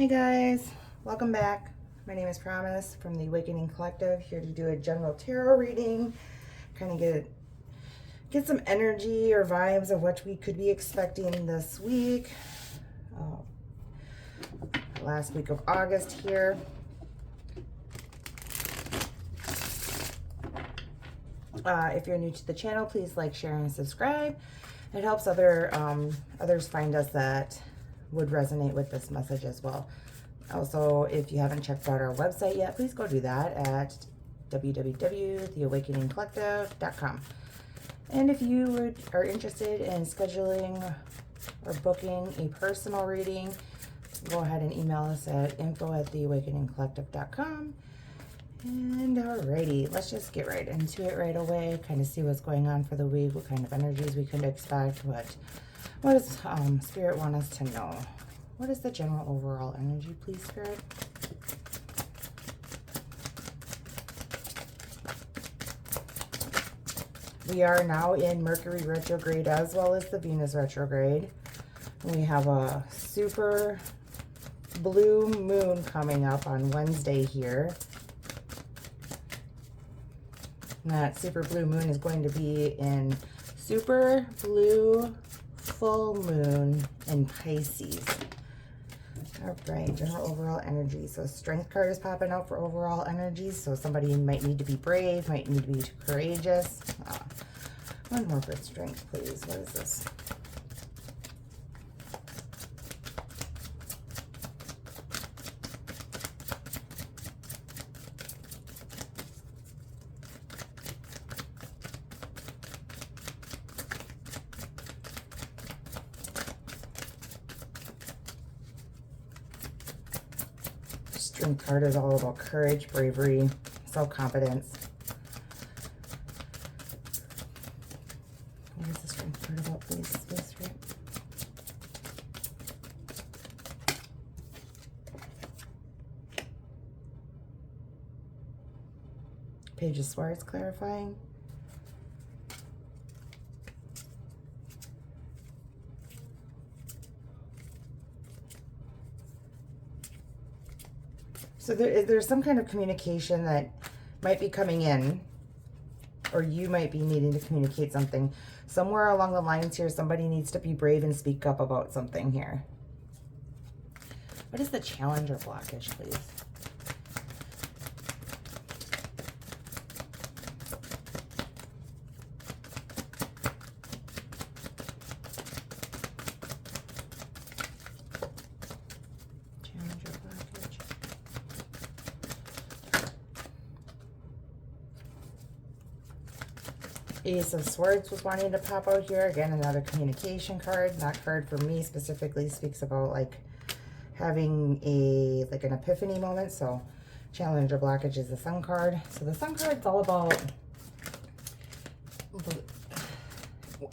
Hey guys, welcome back. My name is Promise from the Awakening Collective, here to do a general tarot reading, kind of get some energy or vibes of what we could be expecting this week, last week of August here. If you're new to the channel, please like, share, and subscribe. It helps others find us that would resonate with this message as well. Also, if you haven't checked out our website yet, please go do that at www.theawakeningcollective.com. And if you are interested in scheduling or booking a personal reading, go ahead and email us at info@theawakeningcollective.com. And alrighty, let's just get right into it right away. Kind of see what's going on for the week, what kind of energies we could expect, what does Spirit want us to know? What is the general overall energy, please, Spirit? We are now in Mercury retrograde as well as the Venus retrograde. We have a super blue moon coming up on Wednesday here. And that super blue moon is going to be in super blue full moon in Pisces. All right, general overall energy. So strength card is popping out for overall energy. So somebody might need to be brave, might need to be courageous. One more for strength, please. What is this? Strength card is all about courage, bravery, self-confidence. What is the strength card about, please? Space, right? Page of Swords clarifying. So there's some kind of communication that might be coming in, or you might be needing to communicate something. Somewhere along the lines here, somebody needs to be brave and speak up about something here. What is the challenge or blockage, please? Challenge or blockage. Ace of Swords was wanting to pop out here. Again, another communication card. That card for me specifically speaks about like having an epiphany moment. So challenge or blockage is the Sun card. So the Sun card is all about,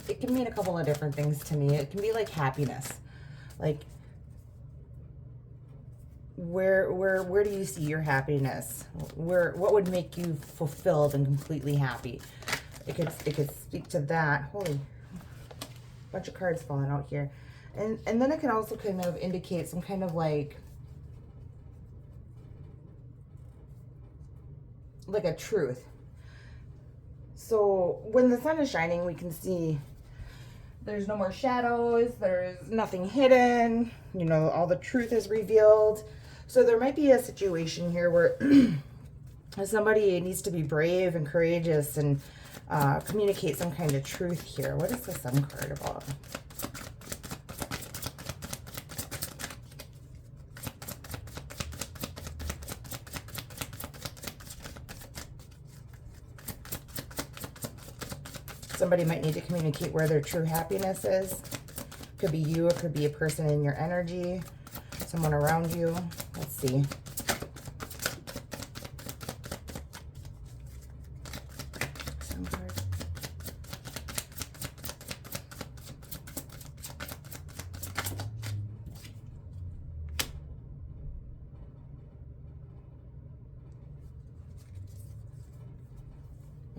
it can mean a couple of different things to me. It can be like happiness. Like where do you see your happiness? What would make you fulfilled and completely happy? It could speak to that. Holy bunch of cards falling out here. And then it can also kind of indicate some kind of like a truth. So when the sun is shining, we can see there's no more shadows, there's nothing hidden, you know, all the truth is revealed. So there might be a situation here where somebody needs to be brave and courageous and communicate some kind of truth here. What is the Sun card about? Somebody might need to communicate where their true happiness is. Could be you, it could be a person in your energy, someone around you. Let's see. Sun card.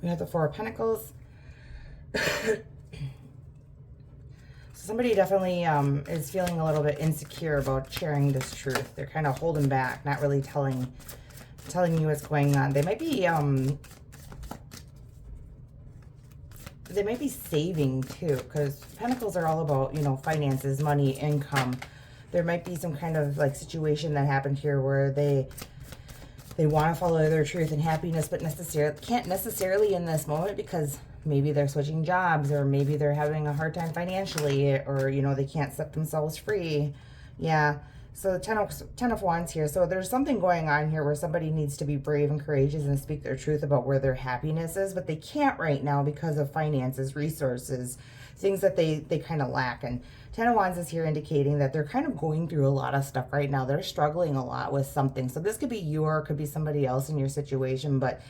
We have the Four of Pentacles. Somebody definitely is feeling a little bit insecure about sharing this truth. They're kind of holding back, not really telling you what's going on. They might be saving too, because Pentacles are all about, you know, finances, money, income. There might be some kind of like situation that happened here where they want to follow their truth and happiness, but can't necessarily in this moment because maybe they're switching jobs, or maybe they're having a hard time financially, or, you know, they can't set themselves free. Yeah. So the Ten of Wands here. So there's something going on here where somebody needs to be brave and courageous and speak their truth about where their happiness is, but they can't right now because of finances, resources, things that they kind of lack. And Ten of Wands is here indicating that they're kind of going through a lot of stuff right now. They're struggling a lot with something. So this could be you, or it could be somebody else in your situation, but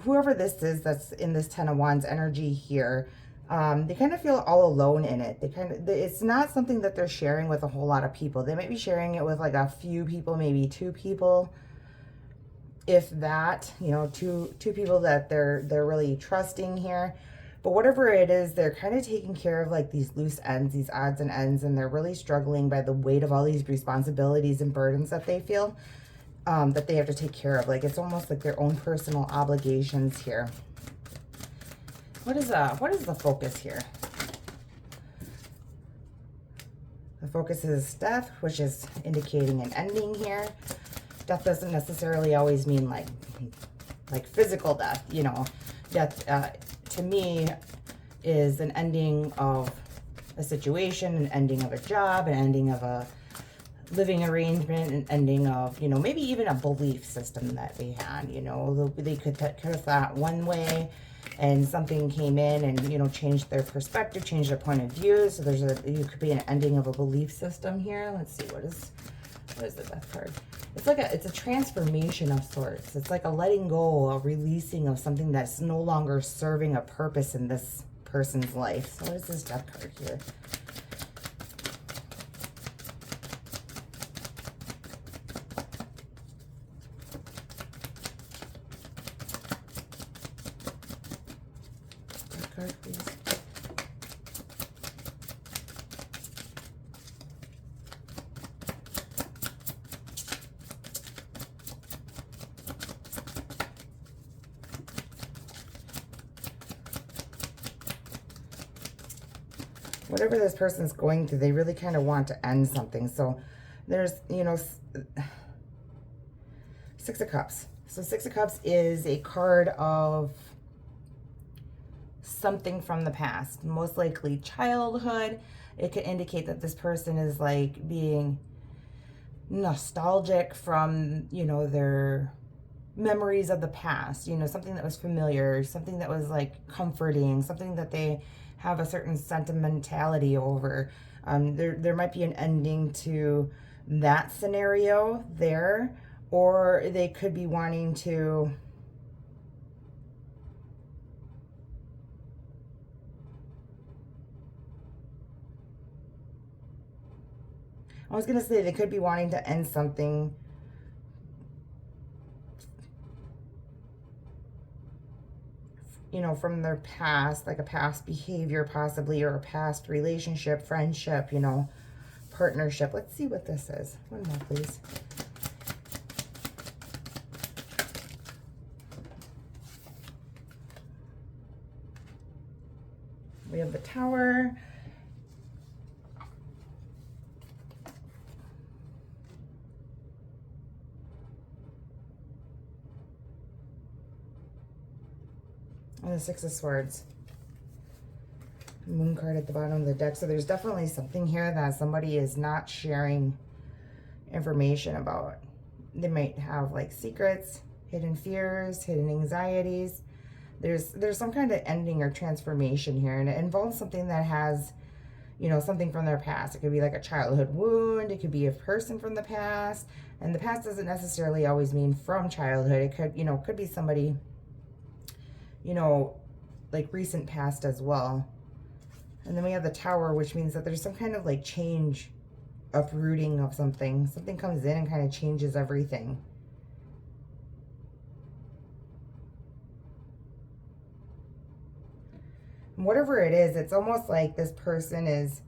whoever this is that's in this Ten of Wands energy here, they kind of feel all alone in it. It's not something that they're sharing with a whole lot of people. They might be sharing it with like a few people, maybe 2 people, if that, you know, two people that they're really trusting here. But whatever it is, they're kind of taking care of like these loose ends, these odds and ends, and they're really struggling by the weight of all these responsibilities and burdens that they feel that they have to take care of. Like it's almost like their own personal obligations here. What is the focus here? The focus is death, which is indicating an ending here. Death doesn't necessarily always mean like physical death, you know. Death to me is an ending of a situation, an ending of a job, an ending of a living arrangement, an ending of, you know, maybe even a belief system that they had. You know, they could have thought one way, and something came in and, you know, changed their perspective, changed their point of view. So you could be an ending of a belief system here. Let's see, what is the Death card? It's a transformation of sorts. It's like a letting go, a releasing of something that's no longer serving a purpose in this person's life. So what is this Death card here? Card, please. Whatever this person's going through, they really kind of want to end something. So there's, you know, 6 of Cups. So 6 of Cups is a card of something from the past, most likely childhood. It could indicate that this person is like being nostalgic from, you know, their memories of the past, you know, something that was familiar, something that was like comforting, something that they have a certain sentimentality over. There might be an ending to that scenario there, or they could be wanting to I was going to say they could be wanting to end something you know, from their past, like a past behavior possibly, or a past relationship, friendship, you know, partnership. Let's see what this is. One more, please. We have the Tower. And the 6 of Swords. Moon card at the bottom of the deck. So there's definitely something here that somebody is not sharing information about. They might have like secrets, hidden fears, hidden anxieties. There's some kind of ending or transformation here, and it involves something that has, you know, something from their past. It could be like a childhood wound. It could be a person from the past. And the past doesn't necessarily always mean from childhood. It could, you know, could be somebody, you know, like recent past as well. And then we have the Tower, which means that there's some kind of like change, uprooting of something. Something comes in and kind of changes everything. whatever it is, it's almost like this person is,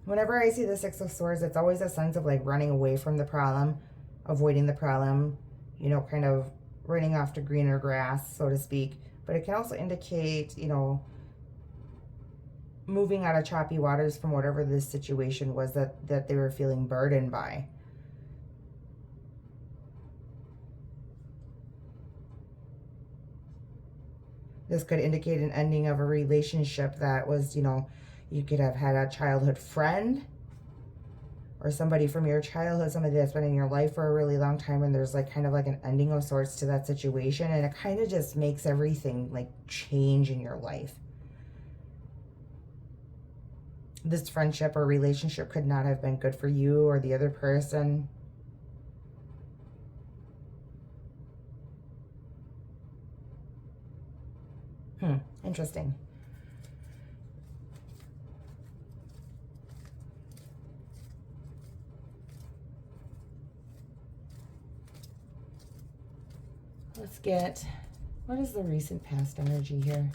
whenever I see the Six of Swords, it's always a sense of like running away from the problem, avoiding the problem, you know, kind of running off to greener grass, so to speak. But it can also indicate, you know, moving out of choppy waters from whatever this situation was that they were feeling burdened by. This could indicate an ending of a relationship that was, you know, you could have had a childhood friend or somebody from your childhood, somebody that's been in your life for a really long time, and there's like kind of like an ending of sorts to that situation, and it kind of just makes everything like change in your life. This friendship or relationship could not have been good for you or the other person. Interesting. Let's get, what is the recent past energy here?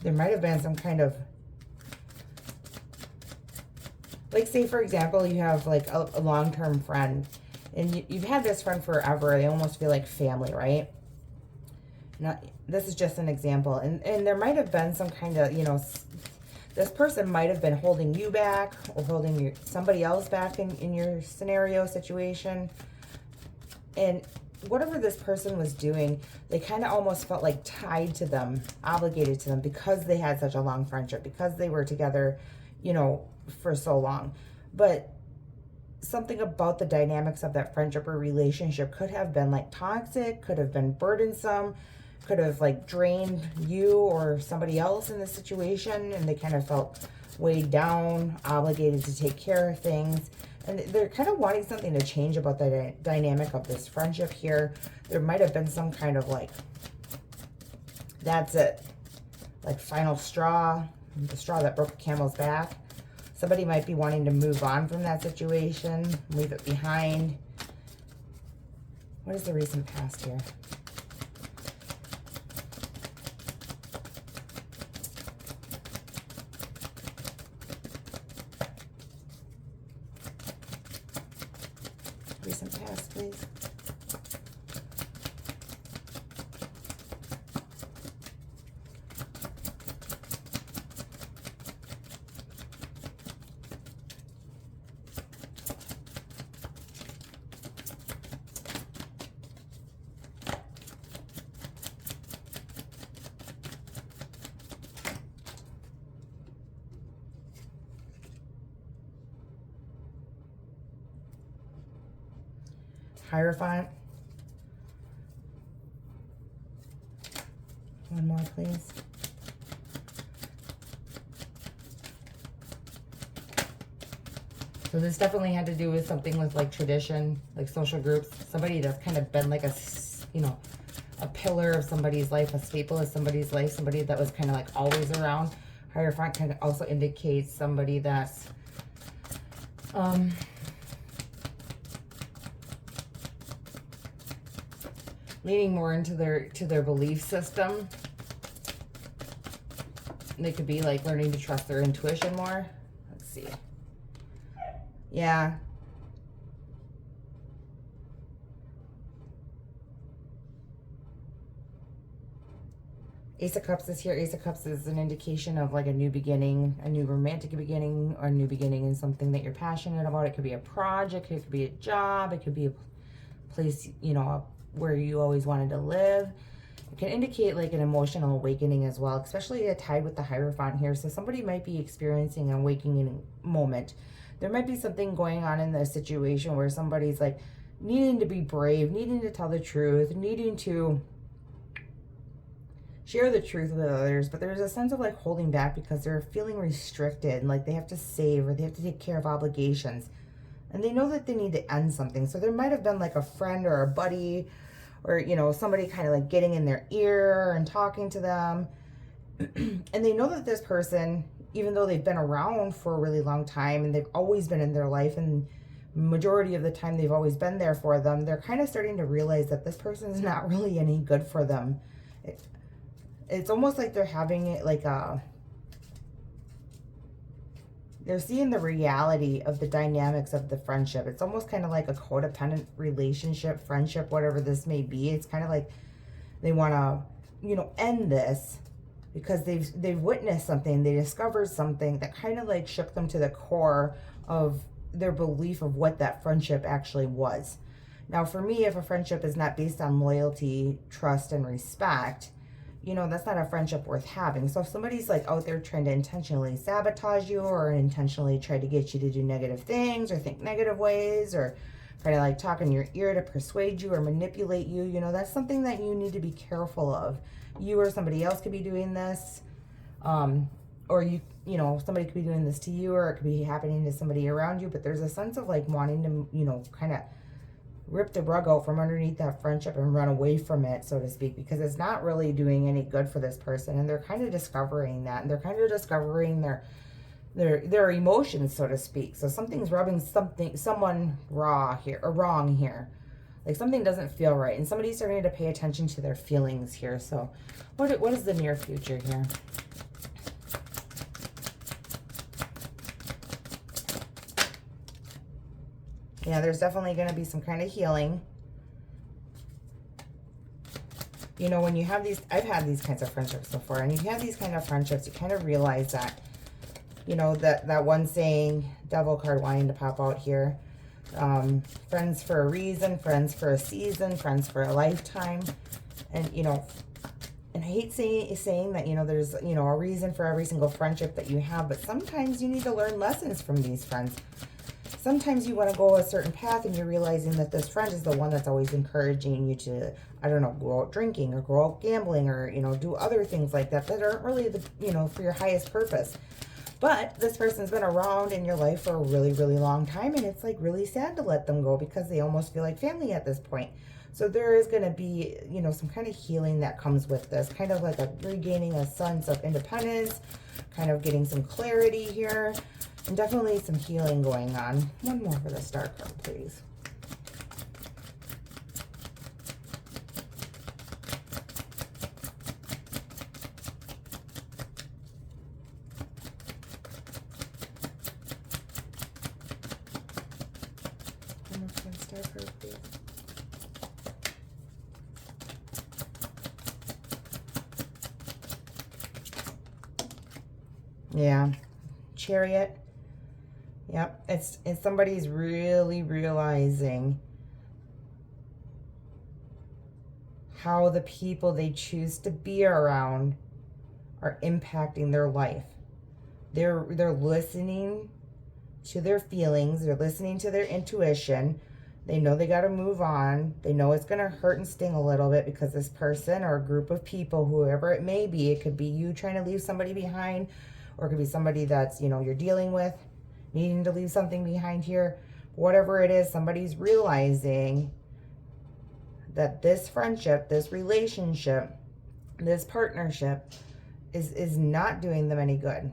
There might have been some kind of, like, say for example, you have like a long-term friend, and you've had this friend forever. They almost feel like family, right? Now, this is just an example, and there might have been some kind of, you know, this person might have been holding you back or holding somebody else back in your scenario situation, and whatever this person was doing, they kind of almost felt like tied to them, obligated to them, because they had such a long friendship, because they were together, you know, for so long. But something about the dynamics of that friendship or relationship could have been like toxic, could have been burdensome, could have like drained you or somebody else in the situation, and they kind of felt weighed down, obligated to take care of things. And they're kind of wanting something to change about the dynamic of this friendship here. There might have been some kind of like, that's it, like final straw, the straw that broke the camel's back. Somebody might be wanting to move on from that situation, leave it behind. What is the recent past here? Recent past, please. Hierophant. One more, please. So this definitely had to do with something with like tradition, like social groups. Somebody that's kind of been like a, you know, a pillar of somebody's life, a staple of somebody's life, somebody that was kind of like always around. Hierophant kind of also indicates somebody that's, leaning more into their belief system. They could be like learning to trust their intuition more. Let's see. Yeah. Ace of Cups is here. Ace of Cups is an indication of like a new beginning, a new romantic beginning, or a new beginning in something that you're passionate about. It could be a project, it could be a job, it could be a place, you know, where you always wanted to live. It can indicate like an emotional awakening as well, especially tied with the Hierophant here. So somebody might be experiencing an awakening moment. There might be something going on in the situation where somebody's like needing to be brave, needing to tell the truth, needing to share the truth with others, but there's a sense of like holding back because they're feeling restricted, like they have to save or they have to take care of obligations. And they know that they need to end something. So there might have been like a friend or a buddy or, you know, somebody kind of like getting in their ear and talking to them. And they know that this person, even though they've been around for a really long time and they've always been in their life, and majority of the time they've always been there for them, they're kind of starting to realize that this person is not really any good for them. It's almost like they're having it like they're seeing the reality of the dynamics of the friendship. It's almost kind of like a codependent relationship, friendship, whatever this may be. It's kind of like they want to, you know, end this because they've witnessed something, they discovered something that kind of like shook them to the core of their belief of what that friendship actually was. Now, for me, if a friendship is not based on loyalty, trust, and respect, you know, that's not a friendship worth having. So if somebody's like out there trying to intentionally sabotage you or intentionally try to get you to do negative things or think negative ways or try to like talk in your ear to persuade you or manipulate you, you know, that's something that you need to be careful of. You or somebody else could be doing this, or you know, somebody could be doing this to you, or it could be happening to somebody around you. But there's a sense of like wanting to, you know, kind of rip the rug out from underneath that friendship and run away from it, so to speak, because it's not really doing any good for this person. And they're kind of discovering that, and they're kind of discovering their emotions, so to speak. So something's rubbing someone wrong here. Like something doesn't feel right, and somebody's starting to pay attention to their feelings here. So what is the near future here? Yeah, there's definitely going to be some kind of healing. You know, when you have these, I've had these kinds of friendships before, and you have these kind of friendships, you kind of realize that, you know, that one saying, devil card wanting to pop out here. Friends for a reason, friends for a season, friends for a lifetime. And, you know, and I hate saying that, you know, there's, you know, a reason for every single friendship that you have, but sometimes you need to learn lessons from these friends. Sometimes you want to go a certain path and you're realizing that this friend is the one that's always encouraging you to, I don't know, go out drinking or go out gambling or, you know, do other things like that aren't really, the, you know, for your highest purpose. But this person's been around in your life for a really, really long time, and it's like really sad to let them go because they almost feel like family at this point. So there is going to be, you know, some kind of healing that comes with this, kind of like a regaining a sense of independence, kind of getting some clarity here. And definitely some healing going on. One more for the star card, please. One more for the star card, please. Yeah. Chariot. Yep, it's somebody's really realizing how the people they choose to be around are impacting their life. They're listening to their feelings, they're listening to their intuition. They know they got to move on. They know it's going to hurt and sting a little bit because this person or a group of people, whoever it may be, it could be you trying to leave somebody behind, or it could be somebody that's, you know, you're dealing with, needing to leave something behind here. Whatever it is, somebody's realizing that this friendship, this relationship, this partnership is not doing them any good.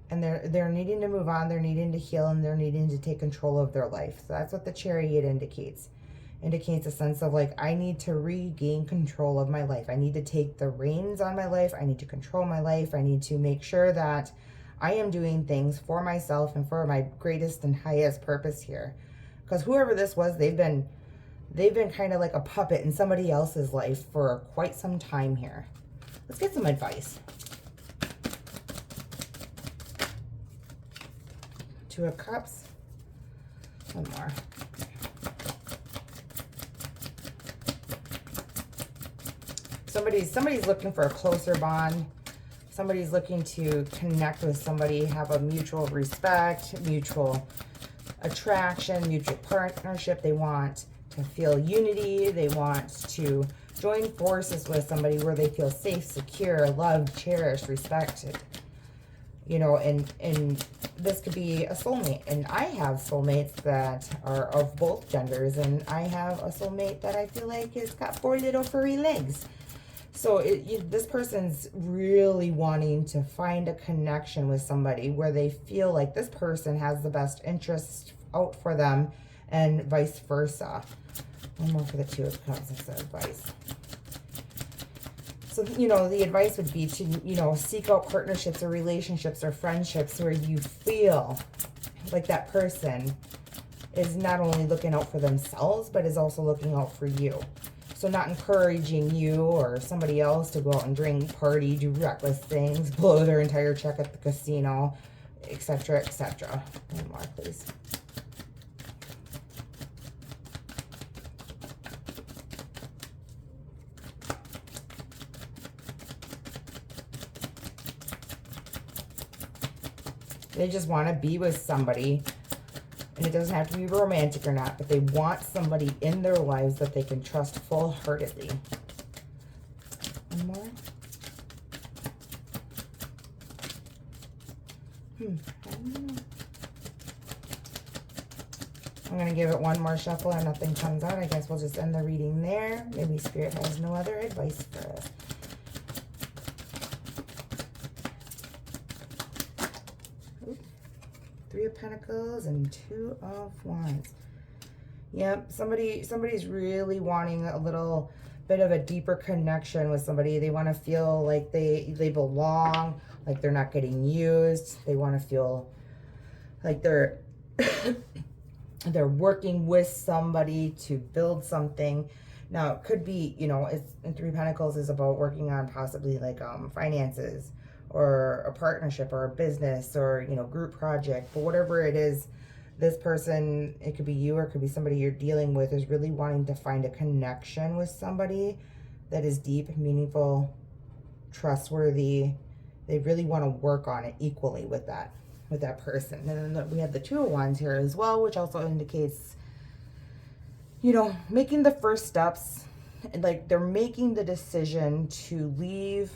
And they're needing to move on, they're needing to heal, and they're needing to take control of their life. So that's what the Chariot indicates. Indicates a sense of like, I need to regain control of my life. I need to take the reins on my life. I need to control my life. I need to make sure that I am doing things for myself and for my greatest and highest purpose here. Because whoever this was, they've been kind of like a puppet in somebody else's life for quite some time here. Let's get some advice. Two of Cups. One more. Somebody's looking for a closer bond. Somebody's looking to connect with somebody, have a mutual respect, mutual attraction, mutual partnership. They want to feel unity. They want to join forces with somebody where they feel safe, secure, loved, cherished, respected. You know, and this could be a soulmate, and I have soulmates that are of both genders, and I have a soulmate that I feel like has got 4 little furry legs. So this person's really wanting to find a connection with somebody where they feel like this person has the best interest out for them, and vice versa. One more for the Two of Cups instead of advice. So, you know, the advice would be to, you know, seek out partnerships or relationships or friendships where you feel like that person is not only looking out for themselves, but is also looking out for you. So not encouraging you or somebody else to go out and drink, party, do reckless things, blow their entire check at the casino, etc., etc. One more, please. They just want to be with somebody, and it doesn't have to be romantic or not, but they want somebody in their lives that they can trust full-heartedly. One more. I don't know. I'm going to give it one more shuffle and nothing comes out. I guess we'll just end the reading there. Maybe Spirit has no other advice for us. Three of Pentacles and Two of Wands. Yep, somebody's really wanting a little bit of a deeper connection with somebody. They want to feel like they belong, like they're not getting used. They want to feel like they're they're working with somebody to build something. Now, it could be, you know, it's in Three of Pentacles is about working on possibly like finances, or a partnership, or a business, or, you know, group project. But whatever it is, this person, it could be you or it could be somebody you're dealing with, is really wanting to find a connection with somebody that is deep, meaningful, trustworthy. They really want to work on it equally with that person. And then we have the Two of Wands here as well, which also indicates, you know, making the first steps. Like they're making the decision to leave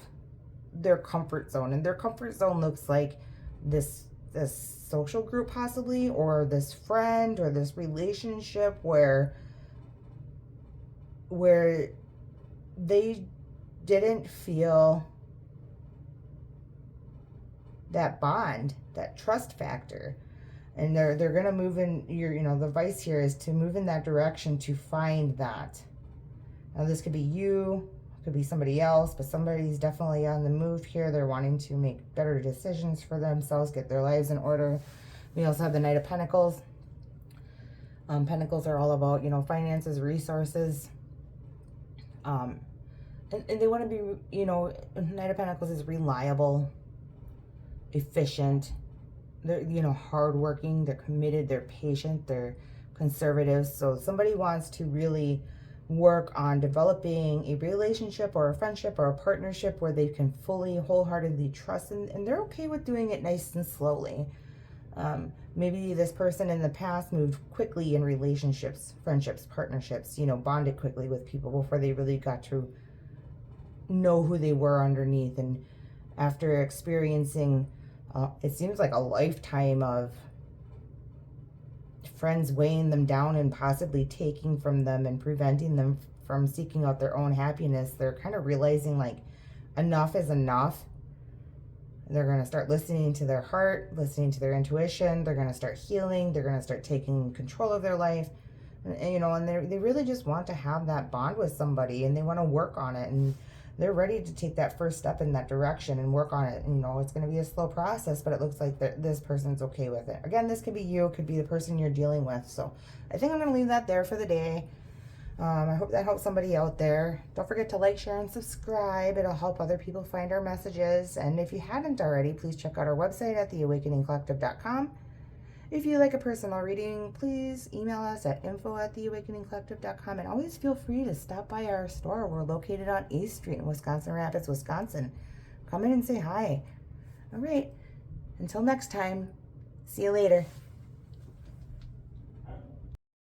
their comfort zone, and their comfort zone looks like this social group possibly, or this friend, or this relationship where they didn't feel that bond, that trust factor, and they're gonna move in you know, the advice here is to move in that direction to find that. Now this could be you, could be somebody else, but somebody's definitely on the move here. They're wanting to make better decisions for themselves, get their lives in order. We also have the Knight of Pentacles. Pentacles are all about, you know, finances, resources. And they want to be, you know, Knight of Pentacles is reliable, efficient. They're, you know, hardworking. They're committed. They're patient. They're conservative. So somebody wants to really work on developing a relationship or a friendship or a partnership where they can fully, wholeheartedly trust, and they're okay with doing it nice and slowly. Maybe this person in the past moved quickly in relationships, friendships, partnerships, you know, bonded quickly with people before they really got to know who they were underneath. And after experiencing, it seems like a lifetime of friends weighing them down and possibly taking from them and preventing them from seeking out their own happiness, they're kind of realizing like enough is enough. They're going to start listening to their heart, listening to their intuition. They're going to start healing. They're going to start taking control of their life. And you know, and they really just want to have that bond with somebody, and they want to work on it. And they're ready to take that first step in that direction and work on it. And, you know, it's going to be a slow process, but it looks like this person's okay with it. Again, this could be you, it could be the person you're dealing with. So I think I'm going to leave that there for the day. I hope that helps somebody out there. Don't forget to like, share, and subscribe. It'll help other people find our messages. And if you hadn't already, please check out our website at theawakeningcollective.com. If you like a personal reading, please email us at info@theawakeningcollective.com, and always feel free to stop by our store. We're located on 8th Street in Wisconsin Rapids, Wisconsin. Come in and say hi. All right. Until next time, see you later.